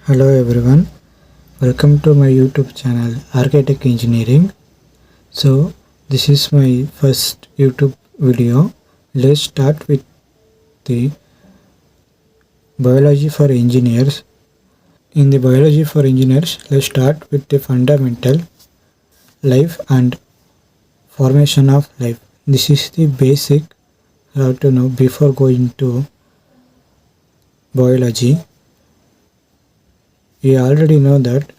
Hello everyone, welcome to my YouTube channel Architect Engineering. So this is my first YouTube video. Let's start with the biology for engineers. In the biology for engineers, let's start with the fundamental life and formation of life. This is the basic you have to know before going to biology. We already know that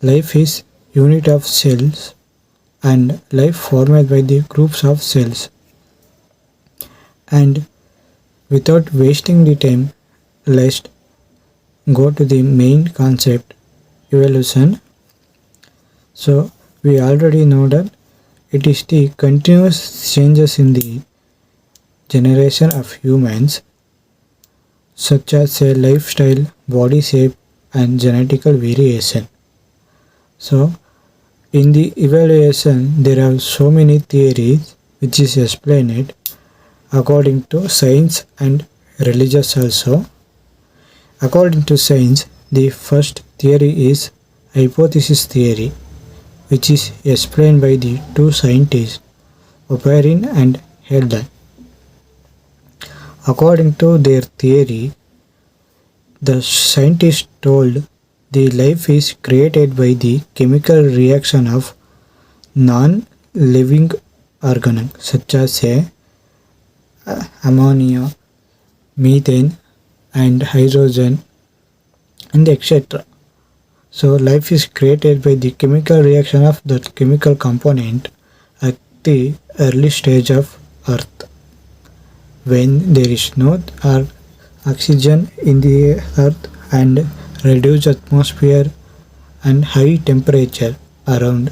life is unit of cells and life formed by the groups of cells. And without wasting the time, let's go to the main concept, evolution. So we already know that it is the continuous changes in the generation of humans, such as a lifestyle, body shape, and genetical variation. So in the evaluation, there are so many theories which is explained according to science and religious also. According to science, the first theory is hypothesis theory, which is explained by the two scientists, Urey and Herder. According to their theory, the scientists told the life is created by the chemical reaction of non-living organisms such as ammonia, methane, and hydrogen, and etc. So life is created by the chemical reaction of that chemical component at the early stage of Earth. When there is no oxygen in the Earth and reduced atmosphere and high temperature around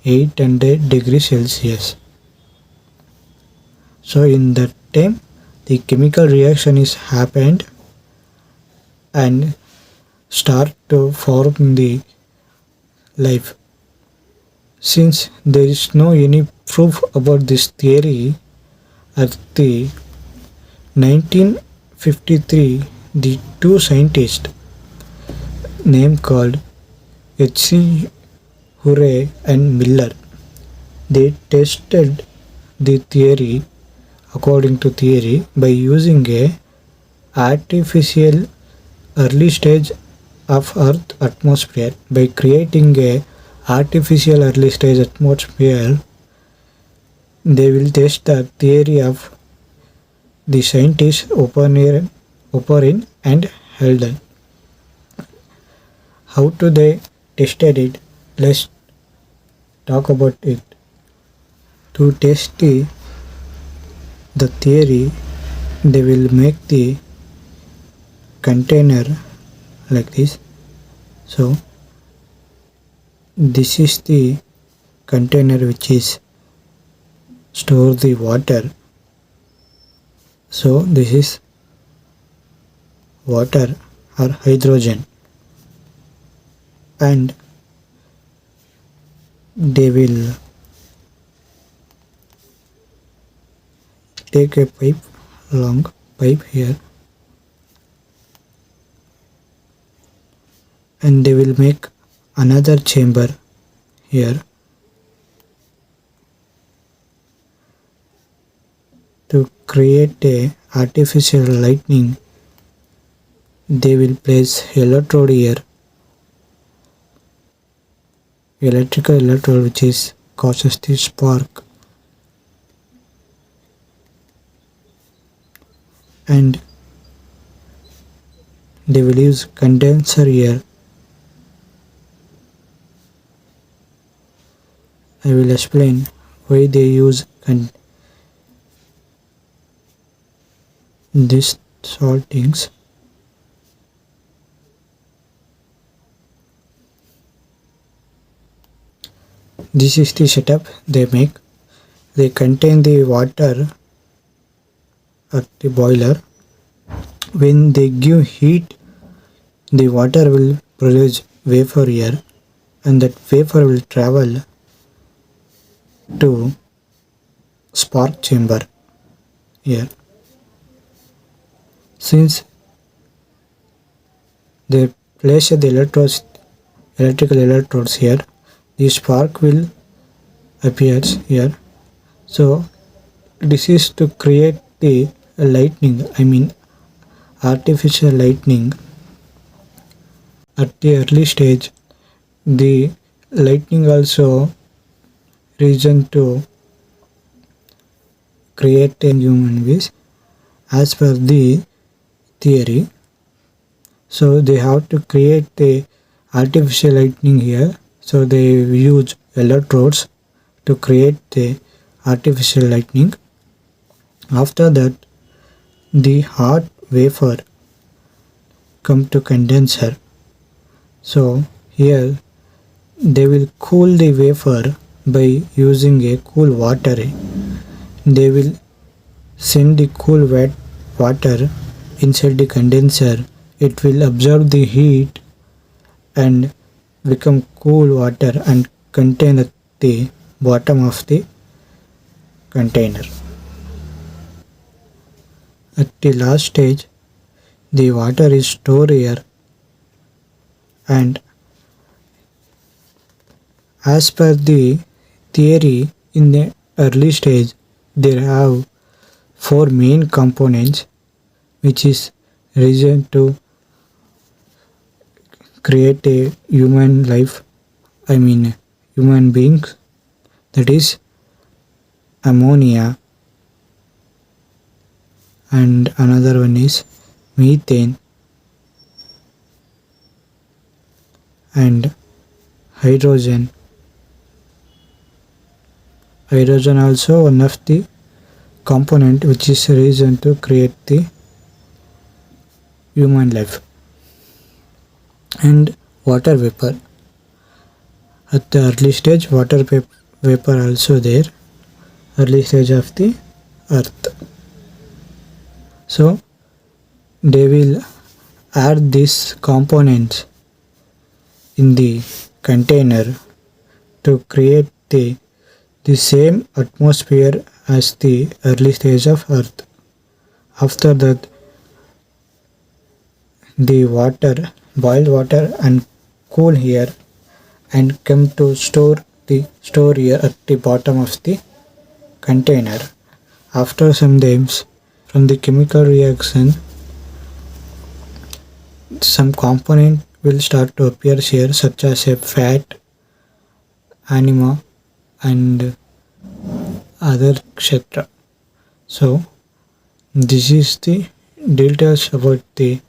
800 degrees Celsius. So in that time the chemical reaction is happened and start to form the life. Since there is no any proof about this theory, at the 1953 the two scientists named called Urey and Miller, they tested the theory according to theory by using a artificial early stage of Earth atmosphere. By creating a artificial early stage atmosphere, they will test the theory of the scientists Urey and Helden. How do they tested it? Let's talk about it. To test the theory, they will make the container like this. So this is the container which is store the water. So this is water or hydrogen, and they will take a long pipe here, and they will make another chamber here to create a artificial lightning. They will place electrode here, electrical electrode, which is causes the spark, and they will use condenser here. I will explain why they use these saltings. This is the setup they make. They contain the water at the boiler. When they give heat, the water will produce vapor here, and that vapor will travel to spark chamber here. Since their place the electrical electrodes here, the spark will appear here. So this is to create the lightning, artificial lightning. At the early stage, the lightning also reason to create a human beings as per the theory. So they have to create the artificial lightning here. So they use electrodes to create the artificial lightning. After that, the hot wafer come to condenser. So here they will cool the wafer by using a cool water. They will send the cool wet water inside the condenser. It will absorb the heat and become cool water and contain at the bottom of the container. At the last stage, the water is stored here, and as per the theory, in the early stage there have four main components which is reason to create a human life, human beings, that is ammonia, and another one is methane and hydrogen. Hydrogen also one of the component which is reason to create the human life. And water vapor. At the early stage, water vapor also there, early stage of the earth. So they will add these components in the container to create the same atmosphere as the early stage of earth. After that, the water, boiled water and cool here and come to store here at the bottom of the container. After some times, from the chemical reaction, some component will start to appear here, such as a fat, anima, and other etc. So this is the details about the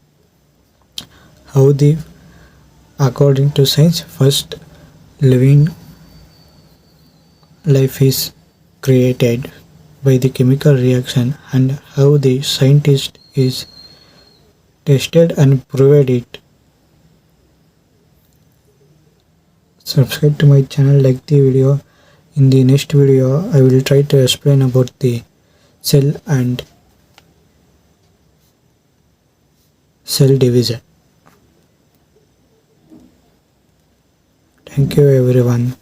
how the according to science first living life is created by the chemical reaction and how the scientist is tested and proved it. Subscribe to my channel, like the video. In the next video I will try to explain about the cell and cell division. Thank you everyone.